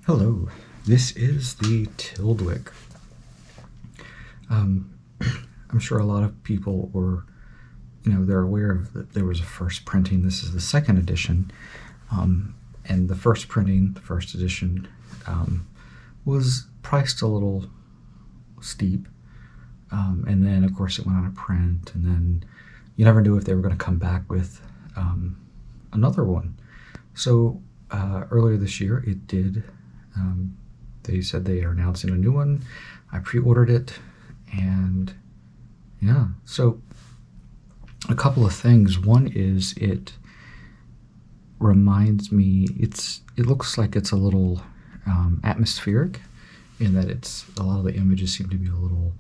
Hello, this is the Tyldwick. I'm sure a lot of people were, they're aware of that there was a first printing. This is the second edition, and the first printing, the first edition, was priced a little steep, and then of course it went out of print, and then you never knew if they were going to come back with another one. So earlier this year it did. They said they are announcing a new one. I pre-ordered it, and yeah, so a couple of things. One is it reminds me, it looks like it's a little atmospheric, in that a lot of the images seem to be a little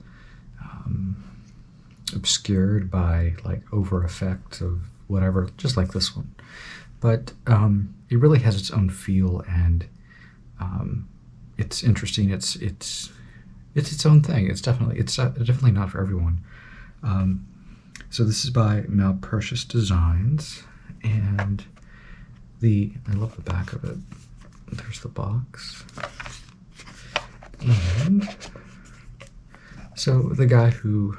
obscured by like over effect of whatever, just like this one. But it really has its own feel, and it's interesting. It's its own thing. It's definitely not for everyone. So this is by Malpertius Designs, and I love the back of it. There's the box, and so the guy who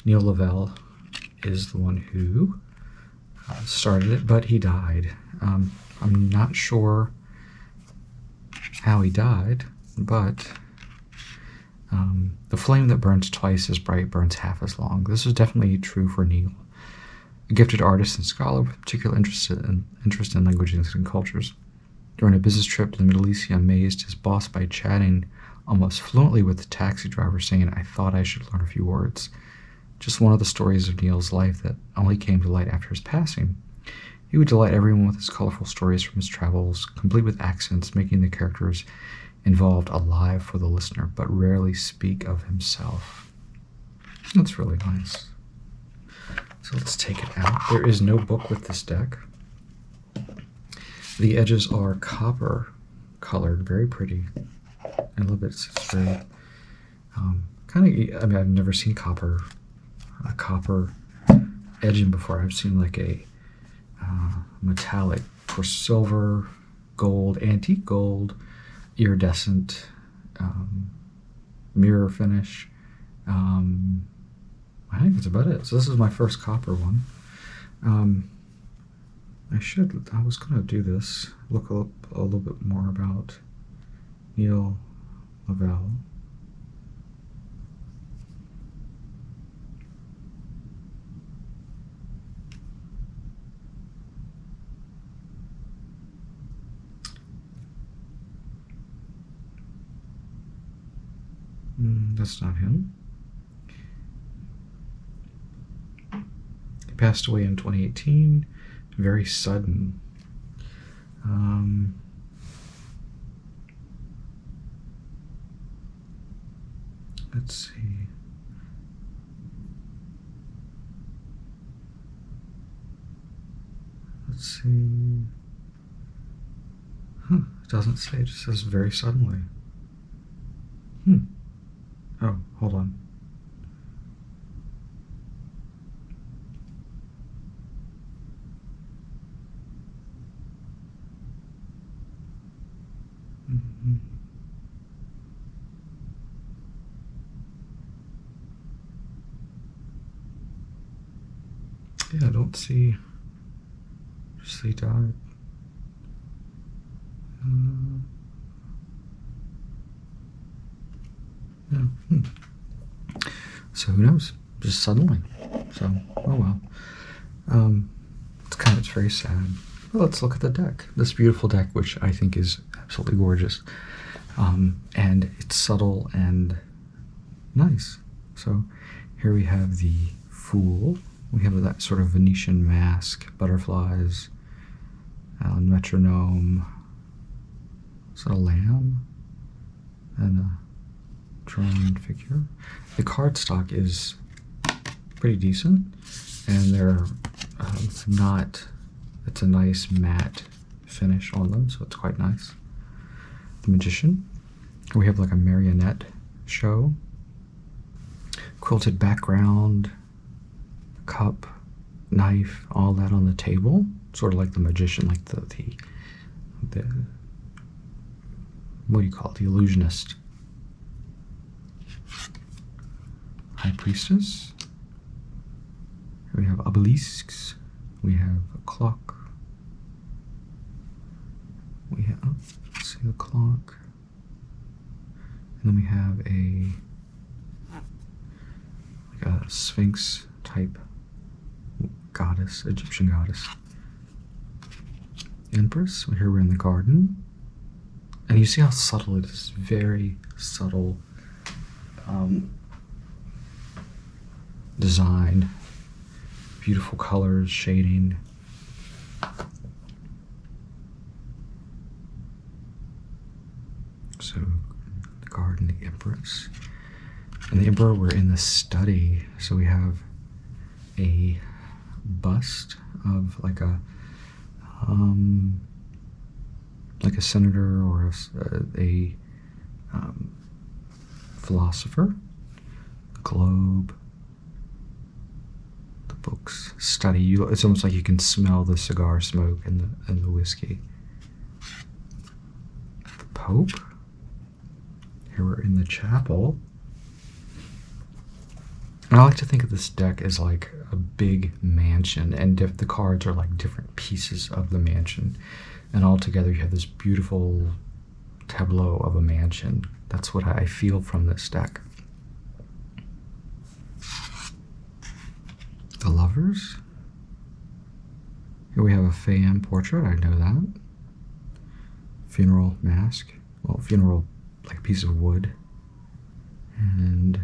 Lavelle is the one who started it, but he died. I'm not sure how he died, but the flame that burns twice as bright burns half as long. This is definitely true for Neil, a gifted artist and scholar with particular interest in languages and cultures. During a business trip to the Middle East, he amazed his boss by chatting almost fluently with the taxi driver, saying, "I thought I should learn a few words." Just one of the stories of Neil's life that only came to light after his passing. He would delight everyone with his colorful stories from his travels, complete with accents, making the characters involved alive for the listener, but rarely speak of himself. That's really nice. So let's take it out. There is no book with this deck. The edges are copper colored, very pretty. I love it. It's very I've never seen a copper edging before. I've seen like a metallic for silver, gold, antique gold, iridescent, mirror finish. I think that's about it. So this is my first copper one. I was gonna do this, look up a little bit more about Neil Lavelle. That's not him. He passed away in 2018. Very sudden. Let's see. Let's see. It doesn't say. It just says very suddenly. Oh, hold on. Yeah, I don't see. Just he died. Yeah. So who knows? Just suddenly. So, oh well. It's very sad. But let's look at the deck. This beautiful deck, which I think is absolutely gorgeous. And it's subtle and nice. So here we have the Fool. We have that sort of Venetian mask, butterflies, metronome. Is that a lamb? And a drawn figure. The cardstock is pretty decent, and they're it's a nice matte finish on them, so it's quite nice. The Magician. We have like a marionette show. Quilted background, cup, knife, all that on the table. Sort of like the Magician, like the what do you call it? The illusionist. High Priestess. Here we have obelisks. We have a clock. We have, oh, let's see the clock. And then we have a Sphinx type goddess, Egyptian goddess. Empress. Here we're in the garden. And you see how subtle it is. Very subtle design. Beautiful colors, shading. So, the garden, the Empress. And the Emperor, we're in the study. So we have a bust of like a senator or a philosopher. The globe. The books. Study. It's almost like you can smell the cigar smoke and the whiskey. The Pope. Here we're in the chapel. And I like to think of this deck as like a big mansion, and the cards are like different pieces of the mansion. And all together you have this beautiful tableau of a mansion. That's what I feel from this deck. The Lovers. Here we have a Femme portrait, I know that. Funeral mask. Well, funeral, like a piece of wood. And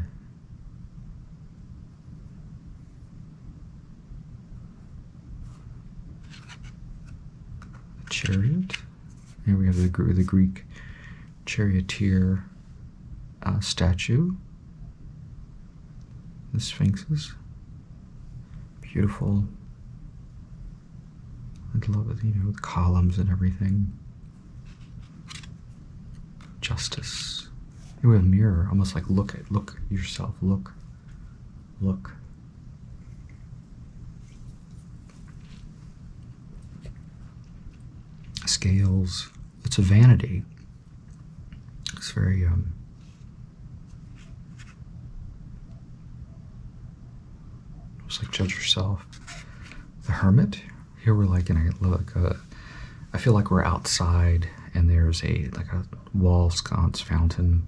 Chariot. Here we have the Greek charioteer statue. The Sphinxes. Beautiful. I love it, you know, with columns and everything. Justice. Here we have a mirror, almost like look at yourself. Look. Scales. It's a vanity. It's very it's like judge yourself. The Hermit. Here we're like in a I feel like we're outside and there's a wall sconce fountain,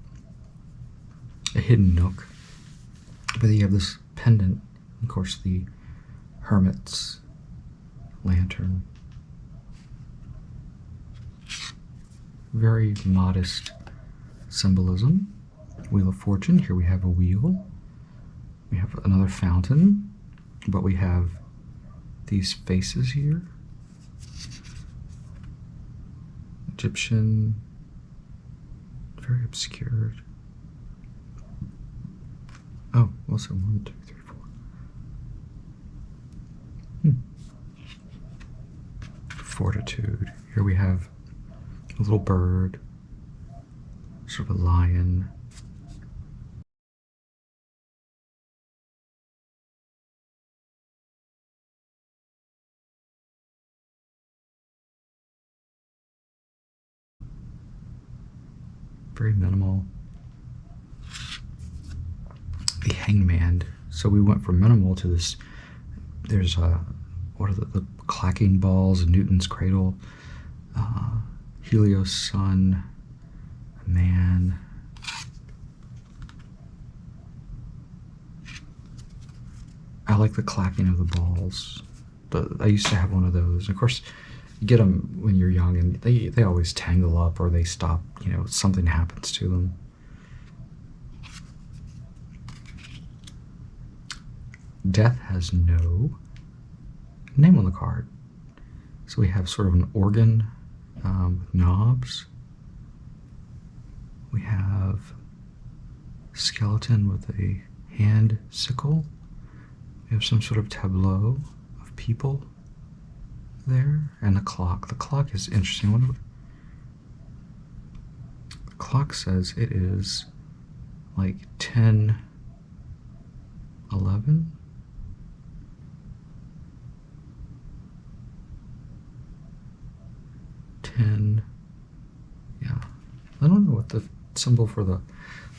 a hidden nook. But then you have this pendant, of course, the Hermit's lantern. Very modest symbolism. Wheel of Fortune. Here we have a wheel. We have another fountain, but we have these faces here. Egyptian, very obscured. Oh, also 1, 2, 3, 4. Fortitude. Here we have a little bird, sort of a lion. Very minimal. The Hangman. So we went from minimal to this. There's what are the clacking balls, Newton's cradle, Helios sun, a man. I like the clacking of the balls. I used to have one of those. Of course, you get them when you're young, and they always tangle up or they stop. You know, something happens to them. Death has no name on the card. So we have sort of an organ with knobs. We have a skeleton with a hand sickle. We have some sort of tableau of people there, and a clock. The clock is interesting. The clock says it is like 10:11. Yeah, I don't know the symbol for the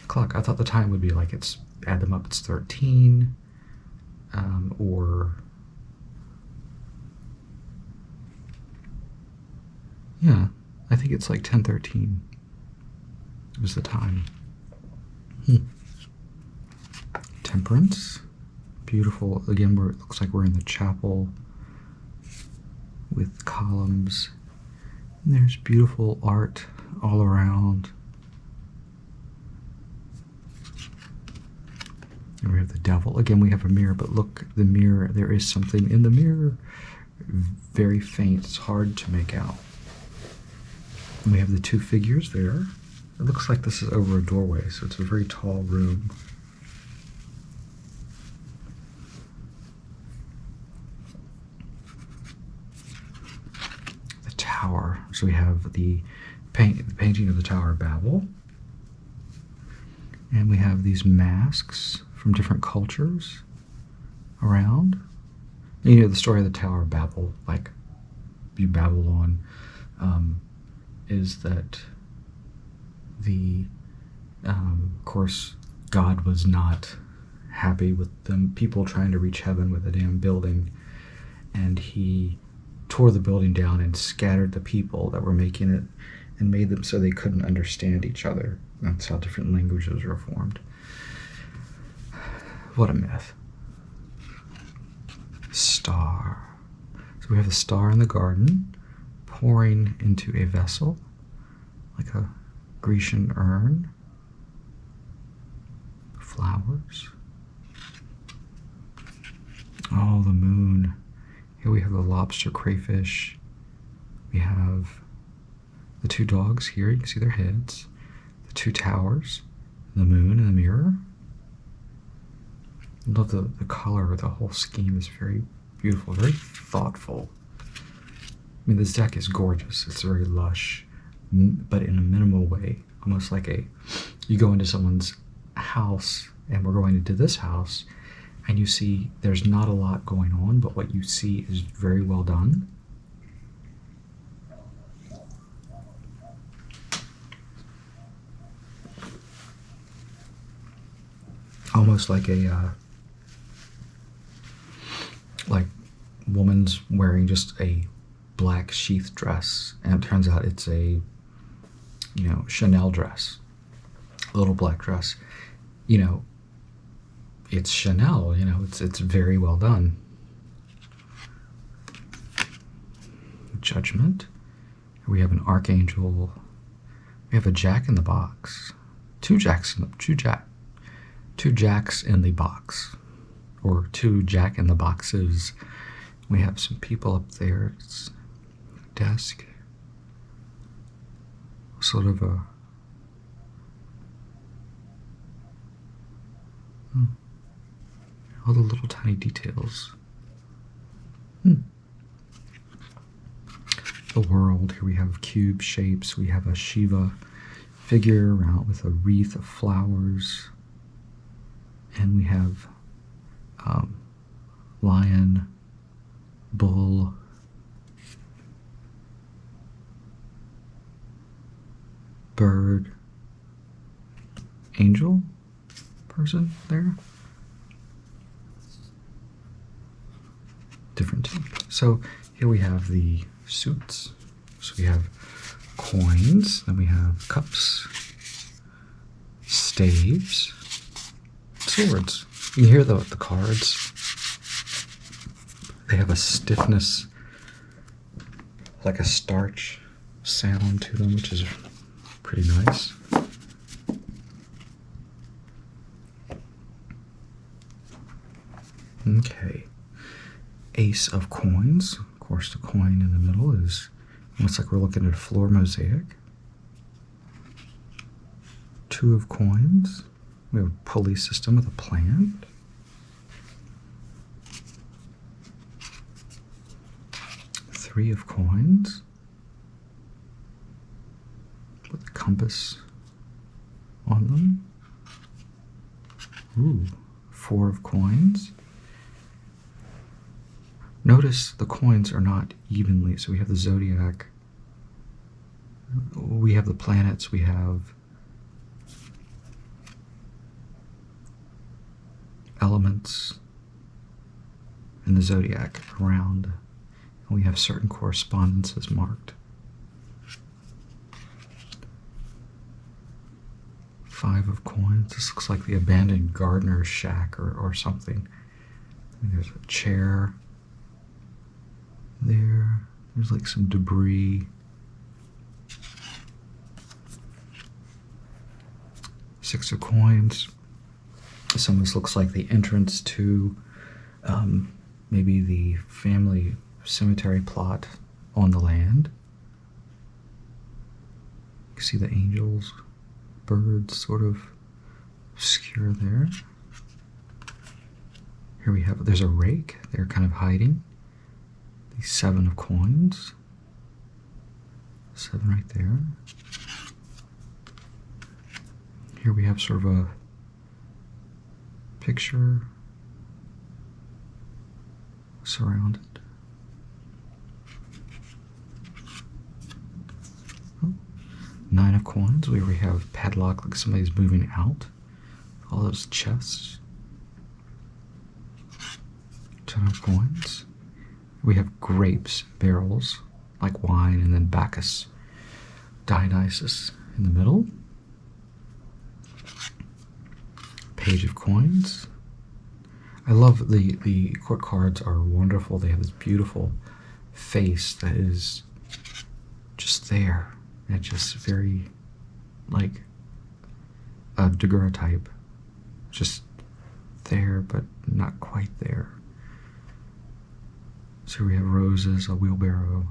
clock. I thought the time would be like it's, add them up, it's 13, or yeah, I think it's like 10:13 was the time. Temperance, beautiful. Again, it looks like we're in the chapel with columns. And there's beautiful art all around. And we have the devil. Again, we have a mirror, but look, the mirror, there is something in the mirror. Very faint, it's hard to make out. And we have the two figures there. It looks like this is over a doorway, so it's a very tall room. The tower. So we have the painting of the Tower of Babel. And we have these masks from different cultures around. And you know the story of the Tower of Babel, like Babylon, is that of course, God was not happy with them people trying to reach heaven with a damn building, and he tore the building down and scattered the people that were making it and made them so they couldn't understand each other. That's how different languages were formed. What a myth. Star. So we have the star in the garden pouring into a vessel, like a Grecian urn. Flowers. Oh, the moon. Here we have the lobster crayfish. We have the two dogs here. You can see their heads. The two towers. The moon and the mirror. I love the color. The whole scheme is very beautiful, very thoughtful. I mean, this deck is gorgeous. It's very lush, but in a minimal way. Almost like you go into someone's house, and we're going into this house, and you see there's not a lot going on, but what you see is very well done. Almost like a like woman's wearing just a black sheath dress, and it turns out it's a, you know, Chanel dress, a little black dress. You know, it's Chanel, you know, it's very well done. Judgment. We have an archangel. We have a jack in the box. Two jacks in the box, or two jack in the boxes. We have some people up there. It's a desk. Sort of a all the little tiny details. The world. Here we have cube shapes. We have a Shiva figure around with a wreath of flowers. And we have lion, bull, bird, angel person there. Different type. So here we have the suits. So we have coins, then we have cups, staves, swords. You can hear the cards. They have a stiffness, like a starch sound to them, which is pretty nice. Okay. Ace of coins. Of course, the coin in the middle is almost like we're looking at a floor mosaic. Two of coins. We have a pulley system with a plant. Three of coins. With a compass on them. Ooh, four of coins. Notice the coins are not evenly. So we have the zodiac. We have the planets. We have elements in the zodiac around, and we have certain correspondences marked. 5 of coins. This looks like the abandoned gardener's shack or something. There's a chair there. There's like some debris. 6 of coins. Some of this looks like the entrance to maybe the family cemetery plot on the land. You can see the angels, birds sort of obscure there. Here we have, there's a rake. They're kind of hiding. The 7 of coins. 7 right there. Here we have sort of a picture surrounded. Oh. 9 of coins, where we have padlock, like somebody's moving out. All those chests. 10 of coins. We have grapes, barrels, like wine, and then Bacchus, Dionysus in the middle. Page of coins. I love the court cards are wonderful. They have this beautiful face that is just there. It's just very like a daguerreotype. Just there, but not quite there. So we have roses, a wheelbarrow.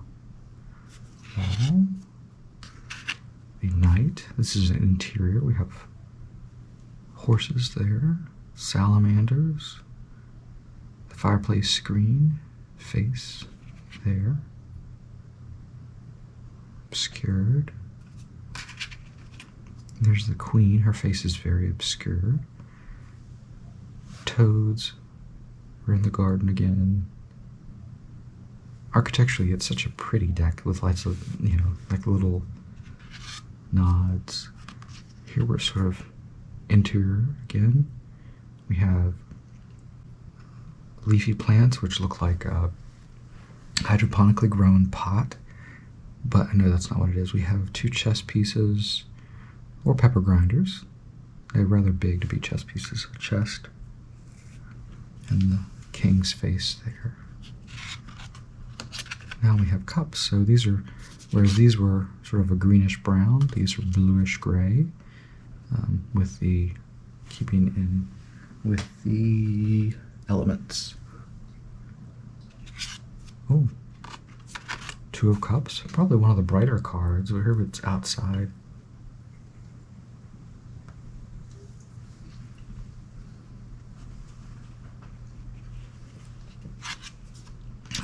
The knight. This is an interior. We have horses there, salamanders, the fireplace screen, face there, obscured. There's the queen, her face is very obscured. Toads, we're in the garden again. Architecturally, it's such a pretty deck with lots of, you know, like little nods. Here we're sort of interior again. We have leafy plants, which look like a hydroponically grown pot, but I know that's not what it is. We have 2 chess pieces, or pepper grinders. They're rather big to be chess pieces. A chest, and the king's face there. Now we have cups. So these are, whereas these were sort of a greenish brown, these are bluish gray. With the keeping in with the elements. Oh, 2 of cups, probably one of the brighter cards. Or here it's outside.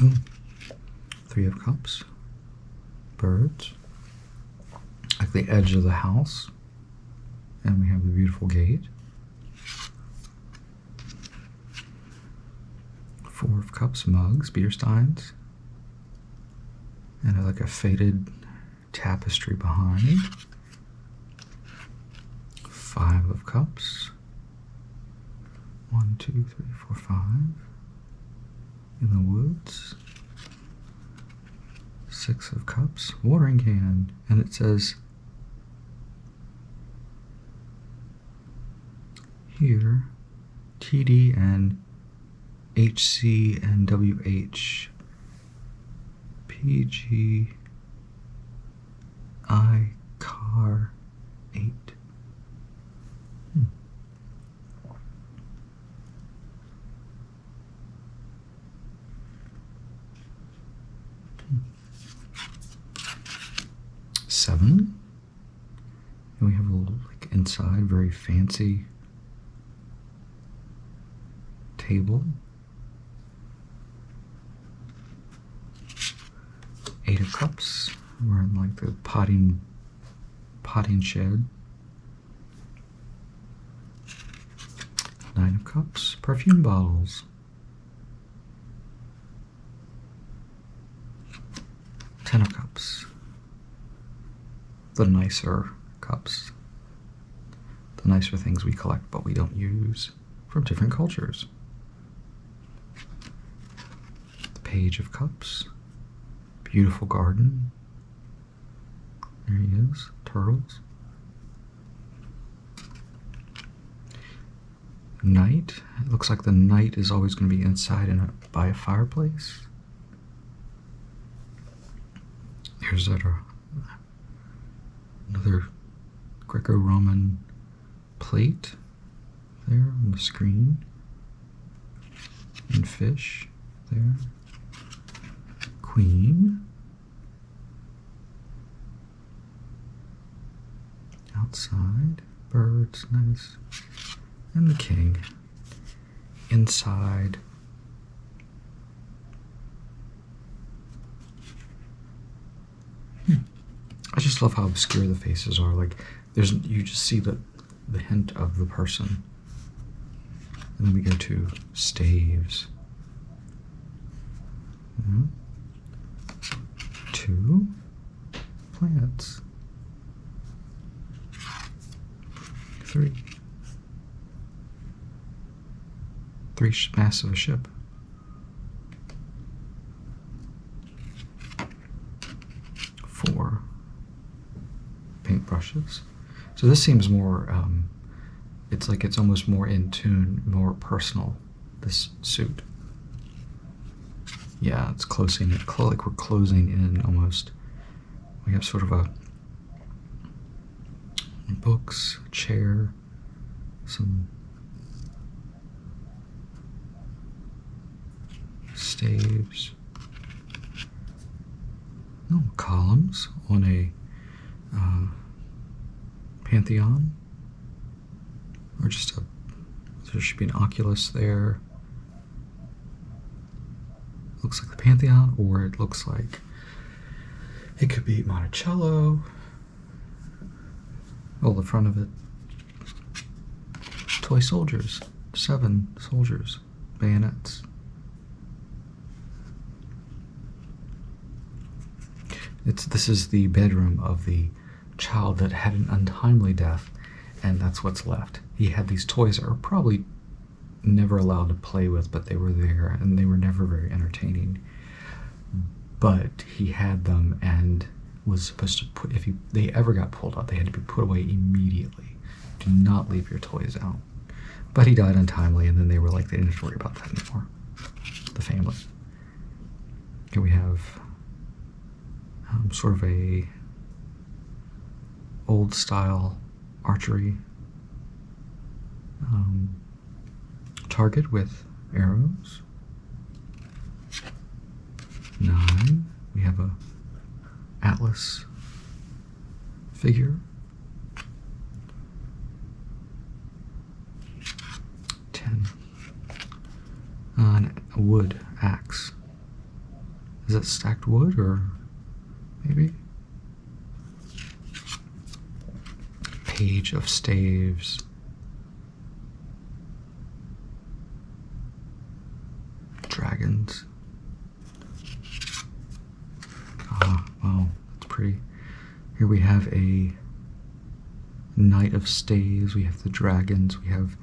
Oh, 3 of cups, birds, like the edge of the house. And we have the beautiful gate. 4 of cups, mugs, beer steins. And like a faded tapestry behind. 5 of cups. 1, 2, 3, 4, 5. In the woods. 6 of cups, watering can. And it says, here, TD and HC and WH, PG, I, car, 8. Seven. And we have a little, like, inside, very fancy table. 8 of cups. We're in like the potting shed. 9 of cups. Perfume bottles. 10 of cups. The nicer cups. The nicer things we collect but we don't use. from different cultures. The Page of Cups. Beautiful garden. There he is. Turtles. Knight. It looks like the knight is always going to be inside by a fireplace. Here's another Greco-Roman plate there on the screen. And fish there. Queen. Outside. Birds, nice. And the king. Inside. I just love how obscure the faces are. Like, you just see the hint of the person. And then we go to Staves. 2 plants. 3 masts of a ship. 4 paintbrushes. So this seems more, it's like it's almost more in tune, more personal, this suit. Yeah, it's closing it, like we're closing in almost. We have sort of a books, chair, some staves, columns on a Pantheon, or just there should be an oculus there. Looks like the Pantheon, or it looks like it could be Monticello. Oh, the front of it. Toy soldiers. 7 soldiers. Bayonets. This is the bedroom of the child that had an untimely death, and that's what's left. He had these toys that were probably never allowed to play with, but they were there, and they were never very entertaining. But he had them and was supposed to put, if they ever got pulled out, they had to be put away immediately. Do not leave your toys out. But he died untimely, and then they were like, they didn't have to worry about that anymore. The family. Here we have sort of a old style archery target with arrows. 9. We have a Atlas figure. 10. A wood axe. Is that stacked wood, or maybe? Page of Staves. Dragons. Wow, that's pretty. Here we have a Knight of Staves. We have the dragons. We have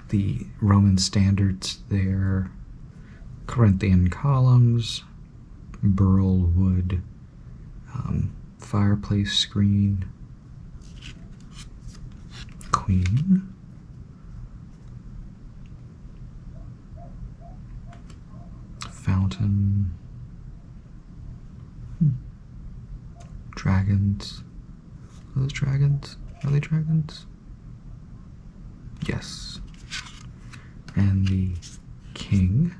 the Roman standards there. Corinthian columns. Burl wood. Fireplace screen. Queen. Fountain. Dragons. Are those dragons? Are they dragons? Yes. And the king.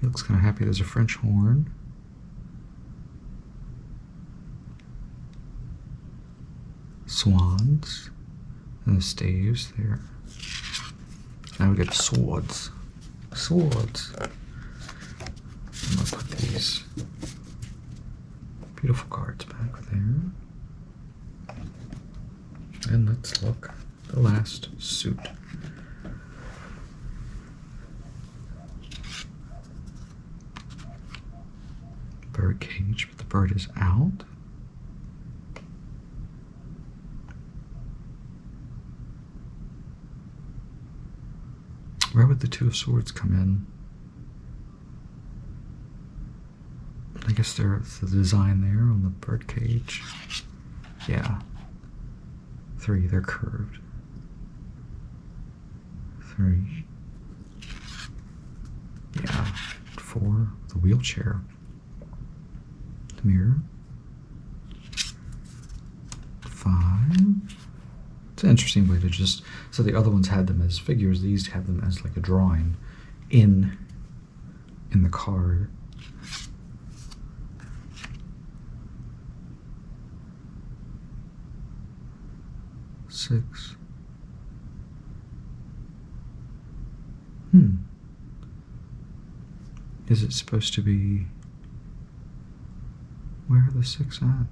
He looks kind of happy. There's a French horn. Swans. And the staves there. Now we get swords. Swords. I'm going to put these beautiful cards back there. And let's look at the last suit. Bird cage, but the bird is out. Where would the Two of Swords come in? I guess there's the design there on the bird cage. Yeah. 3, they're curved. 3. Yeah. 4, the wheelchair. The mirror. 5. It's an interesting way to just, so the other ones had them as figures, these have them as like a drawing in the card. 6. Is it supposed to be, where are the 6 at?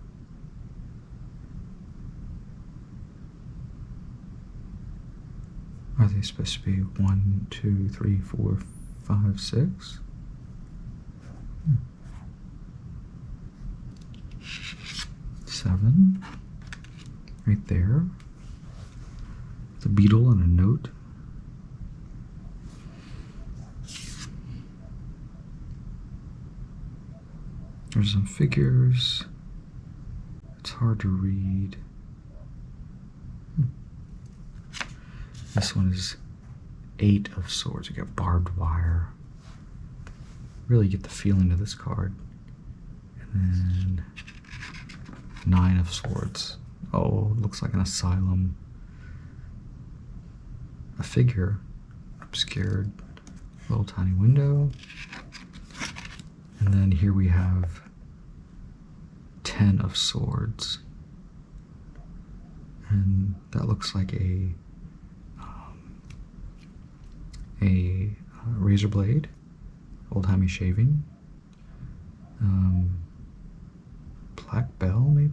Are they supposed to be 1, 2, 3, 4, 5, 6? 7. Right there. The beetle and a note. There's some figures. It's hard to read. This one is 8 of Swords. We got barbed wire. Really get the feeling of this card. And then 9 of Swords. Oh, it looks like an asylum. A figure, obscured, little tiny window. And then here we have 10 of Swords. And that looks like a razor blade, old-timey shaving. Black bell, maybe?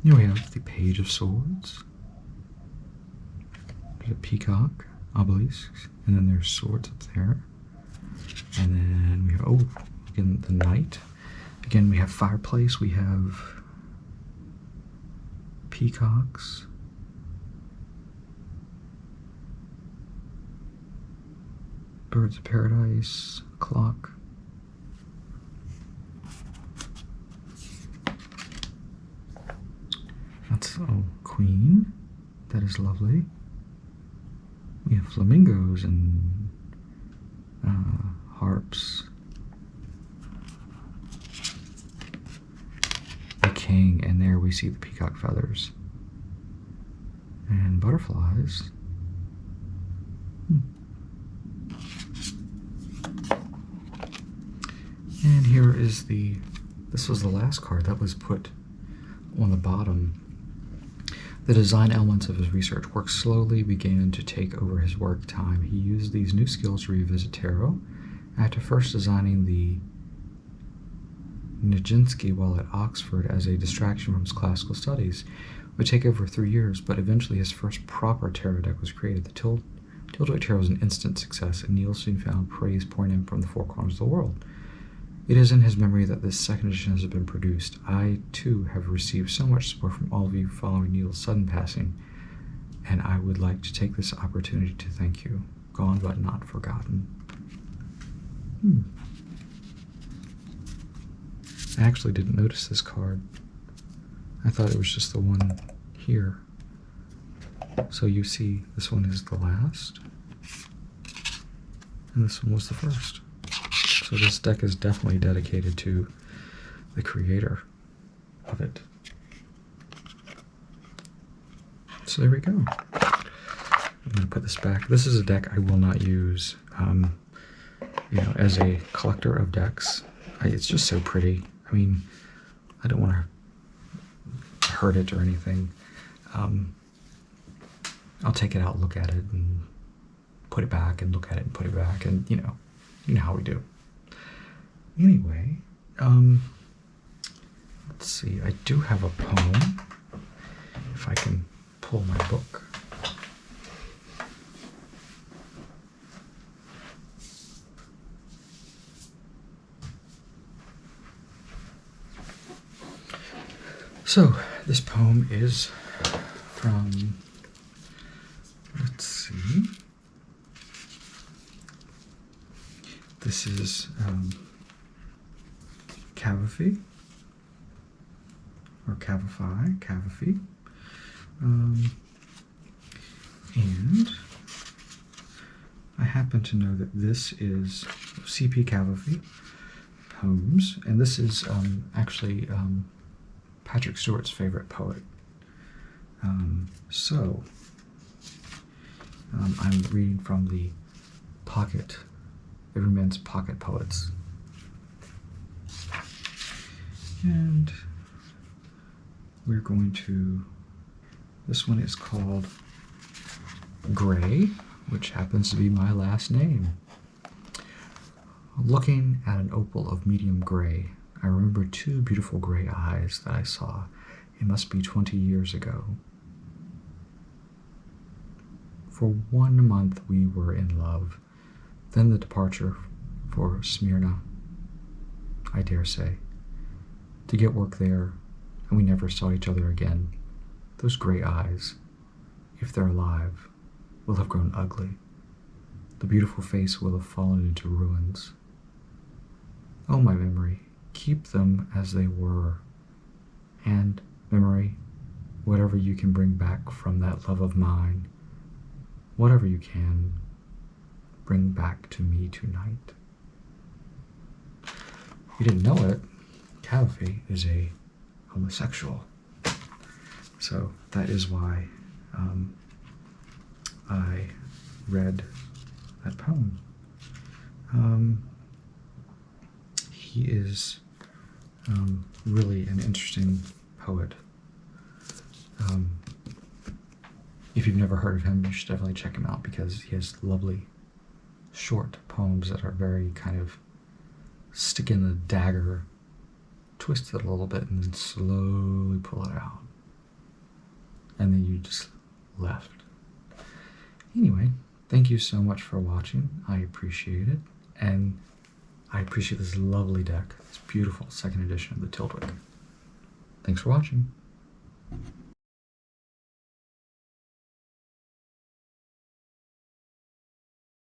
Here we have the Page of Swords. There's a peacock, obelisks, and then there's swords up there. And then we have, oh, again, the knight. Again, we have fireplace, we have peacocks. Birds of Paradise, clock. That's, oh, queen. That is lovely. We have flamingos and harps. The king, and there we see the peacock feathers. And butterflies. And here is this was the last card that was put on the bottom. The design elements of his research work slowly began to take over his work time. He used these new skills to revisit tarot. After first designing the Nijinsky while at Oxford as a distraction from his classical studies, it would take over 3 years, but eventually his first proper tarot deck was created. The Tyldwick Tarot was an instant success, and Neil soon found praise pouring in from the four corners of the world. It is in his memory that this second edition has been produced. I, too, have received so much support from all of you following Neil's sudden passing, and I would like to take this opportunity to thank you. Gone but not forgotten. I actually didn't notice this card. I thought it was just the one here. So you see, this one is the last, and this one was the first. So this deck is definitely dedicated to the creator of it. So there we go. I'm going to put this back. This is a deck I will not use, you know, as a collector of decks. It's just so pretty. I mean, I don't want to hurt it or anything. I'll take it out, look at it, and put it back, and look at it and put it back, and you know how we do. Anyway, let's see. I do have a poem. If I can pull my book. So, this poem is from This is Cavafy, or Cavafy. And I happen to know that this is C.P. Cavafy poems, and this is actually Patrick Stewart's favorite poet. So I'm reading from the Pocket, Everyman's Pocket Poets. And we're going to, this one is called Gray, which happens to be my last name. Looking at an opal of medium gray, I remember two beautiful gray eyes that I saw. It must be 20 years ago. For 1 month we were in love, then the departure for Smyrna, I dare say, to get work there, and we never saw each other again. Those gray eyes, if they're alive, will have grown ugly. The beautiful face will have fallen into ruins. Oh, my memory, keep them as they were. And, memory, whatever you can bring back from that love of mine, whatever you can, bring back to me tonight. You didn't know it, Cavafy is a homosexual. So that is why I read that poem. He is really an interesting poet. If you've never heard of him, you should definitely check him out because he has lovely short poems that are very kind of stick in the dagger, twist it a little bit, and then slowly pull it out. And then you just left. Anyway, thank you so much for watching. I appreciate it. And I appreciate this lovely deck. This beautiful second edition of the Tyldwick. Thanks for watching.